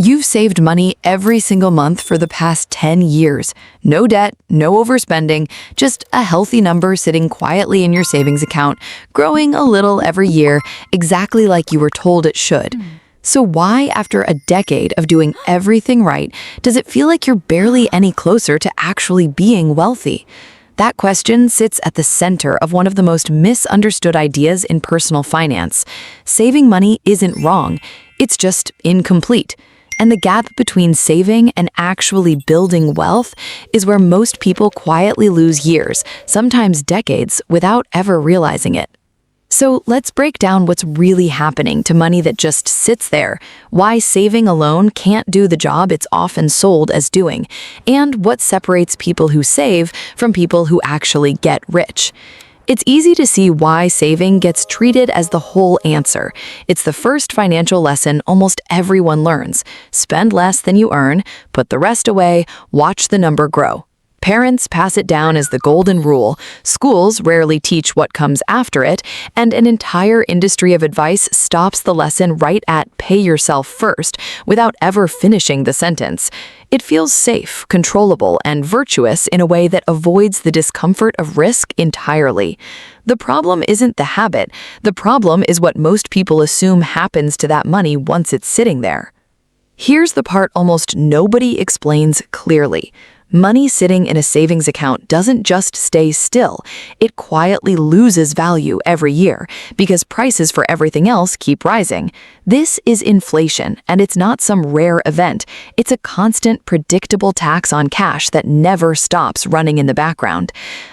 You've saved money every single month for the past 10 years. No debt, no overspending, just a healthy number sitting quietly in your savings account, growing a little every year, exactly like you were told it should. So why, after a decade of doing everything right, does it feel like you're barely any closer to actually being wealthy? That question sits at the center of one of the most misunderstood ideas in personal finance. Saving money isn't wrong, it's just incomplete. And the gap between saving and actually building wealth is where most people quietly lose years, sometimes decades, without ever realizing it. So let's break down what's really happening to money that just sits there, why saving alone can't do the job it's often sold as doing, and what separates people who save from people who actually get rich. It's easy to see why saving gets treated as the whole answer. It's the first financial lesson almost everyone learns. Spend less than you earn, put the rest away, watch the number grow. Parents pass it down as the golden rule, schools rarely teach what comes after it, and an entire industry of advice stops the lesson right at pay yourself first without ever finishing the sentence. It feels safe, controllable, and virtuous in a way that avoids the discomfort of risk entirely. The problem isn't the habit. The problem is what most people assume happens to that money once it's sitting there. Here's the part almost nobody explains clearly. Money sitting in a savings account doesn't just stay still, it quietly loses value every year because prices for everything else keep rising. This is inflation, and it's not some rare event. It's a constant, predictable tax on cash that never stops running in the background.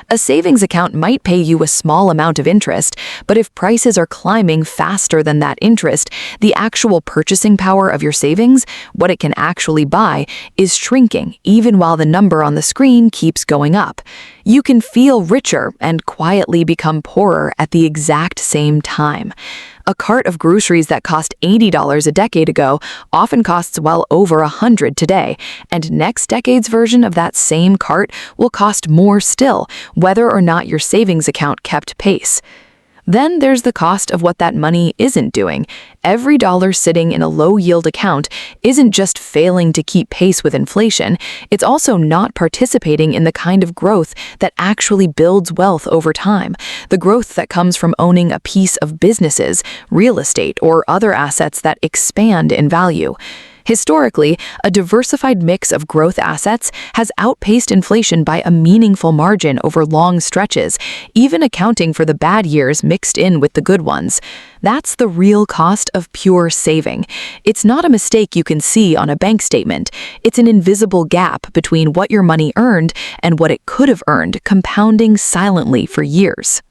A savings account might pay you a small amount of interest, but if prices are climbing faster than that interest, the actual purchasing power of your savings, what it can actually buy, is shrinking, even while the number on the screen keeps going up. You can feel richer and quietly become poorer at the exact same time. A cart of groceries that cost $80 a decade ago often costs well over $100 today, and next decade's version of that same cart will cost more still, whether or not your savings account kept pace. Then there's the cost of what that money isn't doing. Every dollar sitting in a low-yield account isn't just failing to keep pace with inflation, it's also not participating in the kind of growth that actually builds wealth over time, the growth that comes from owning a piece of businesses, real estate, or other assets that expand in value. Historically, a diversified mix of growth assets has outpaced inflation by a meaningful margin over long stretches, even accounting for the bad years mixed in with the good ones. That's the real cost of pure saving. It's not a mistake you can see on a bank statement. It's an invisible gap between what your money earned and what it could have earned, compounding silently for years.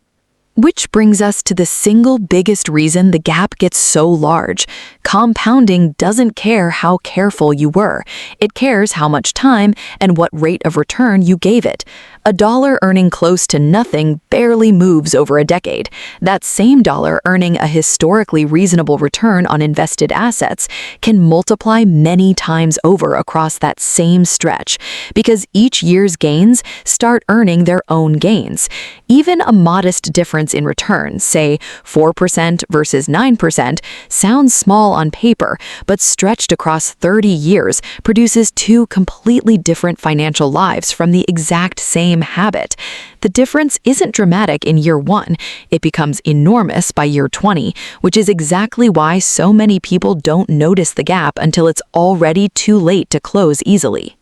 Which brings us to the single biggest reason the gap gets so large. Compounding doesn't care how careful you were. It cares how much time and what rate of return you gave it. A dollar earning close to nothing barely moves over a decade. That same dollar earning a historically reasonable return on invested assets can multiply many times over across that same stretch, because each year's gains start earning their own gains. Even a modest difference in return, say 4% versus 9%, sounds small on paper, but stretched across 30 years produces two completely different financial lives from the exact same habit. The difference isn't dramatic in year 1, it becomes enormous by year 20, which is exactly why so many people don't notice the gap until it's already too late to close easily.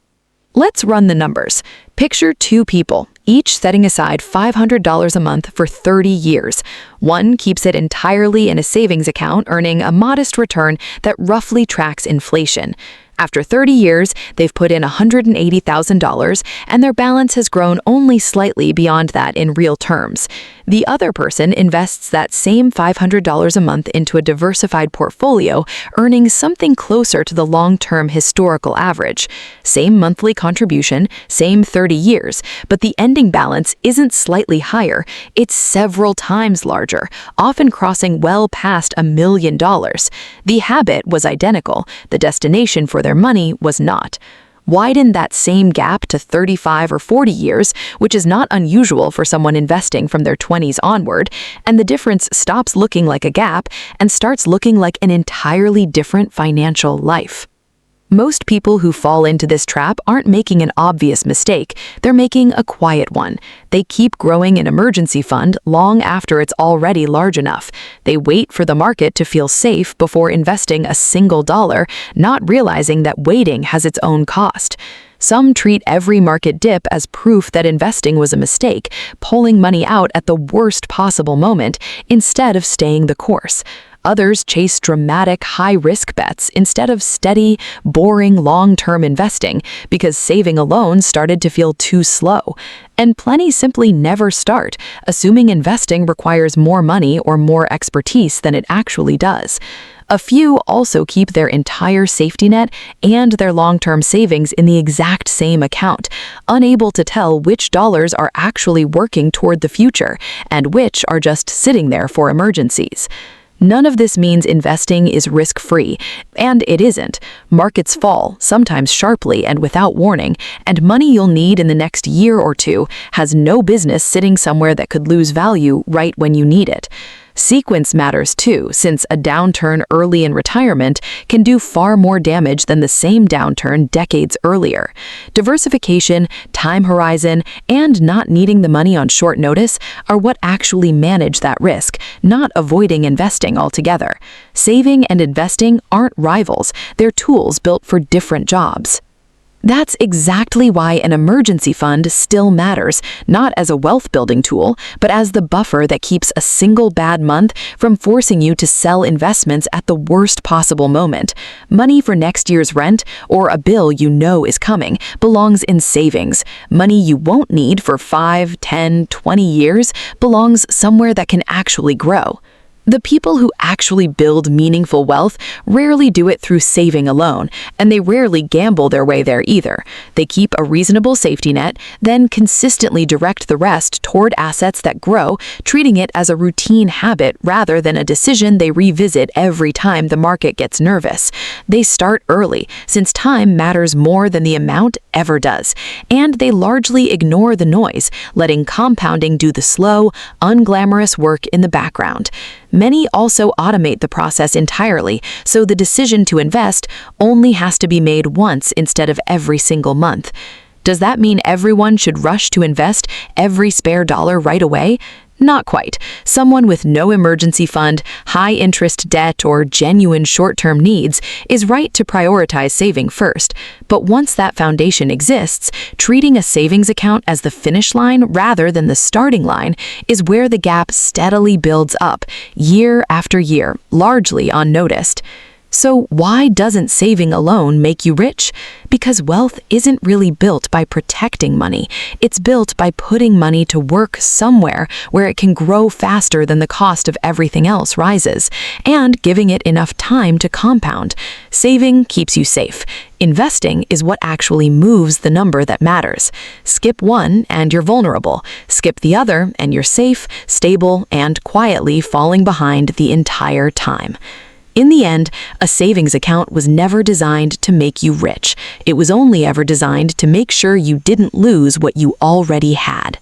Let's run the numbers. Picture two people, each setting aside $500 a month for 30 years. One keeps it entirely in a savings account, earning a modest return that roughly tracks inflation. After 30 years, they've put in $180,000, and their balance has grown only slightly beyond that in real terms. The other person invests that same $500 a month into a diversified portfolio, earning something closer to the long-term historical average. Same monthly contribution, same 30 years, but the ending balance isn't slightly higher, it's several times larger, often crossing well past $1 million. The habit was identical, the destination for their money was not. Widen that same gap to 35 or 40 years, which is not unusual for someone investing from their 20s onward, and the difference stops looking like a gap and starts looking like an entirely different financial life. Most people who fall into this trap aren't making an obvious mistake, they're making a quiet one. They keep growing an emergency fund long after it's already large enough. They wait for the market to feel safe before investing a single dollar, not realizing that waiting has its own cost. Some treat every market dip as proof that investing was a mistake, pulling money out at the worst possible moment instead of staying the course. Others chase dramatic, high-risk bets instead of steady, boring, long-term investing because saving alone started to feel too slow. And plenty simply never start, assuming investing requires more money or more expertise than it actually does. A few also keep their entire safety net and their long-term savings in the exact same account, unable to tell which dollars are actually working toward the future and which are just sitting there for emergencies. None of this means investing is risk-free, and it isn't. Markets fall, sometimes sharply and without warning, and money you'll need in the next year or two has no business sitting somewhere that could lose value right when you need it. Sequence matters too, since a downturn early in retirement can do far more damage than the same downturn decades earlier. Diversification, time horizon, and not needing the money on short notice are what actually manage that risk, not avoiding investing altogether. Saving and investing aren't rivals, they're tools built for different jobs. That's exactly why an emergency fund still matters, not as a wealth-building tool, but as the buffer that keeps a single bad month from forcing you to sell investments at the worst possible moment. Money for next year's rent or a bill you know is coming belongs in savings. Money you won't need for 5, 10, 20 years belongs somewhere that can actually grow. The people who actually build meaningful wealth rarely do it through saving alone, and they rarely gamble their way there either. They keep a reasonable safety net, then consistently direct the rest toward assets that grow, treating it as a routine habit rather than a decision they revisit every time the market gets nervous. They start early, since time matters more than the amount ever does, and they largely ignore the noise, letting compounding do the slow, unglamorous work in the background. Many also automate the process entirely, so the decision to invest only has to be made once instead of every single month. Does that mean everyone should rush to invest every spare dollar right away? Not quite. Someone with no emergency fund, high-interest debt, or genuine short-term needs is right to prioritize saving first. But once that foundation exists, treating a savings account as the finish line rather than the starting line is where the gap steadily builds up, year after year, largely unnoticed. So why doesn't saving alone make you rich? Because wealth isn't really built by protecting money. It's built by putting money to work somewhere where it can grow faster than the cost of everything else rises, and giving it enough time to compound. Saving keeps you safe. Investing is what actually moves the number that matters. Skip one and you're vulnerable. Skip the other and you're safe, stable, and quietly falling behind the entire time. In the end, a savings account was never designed to make you rich. It was only ever designed to make sure you didn't lose what you already had.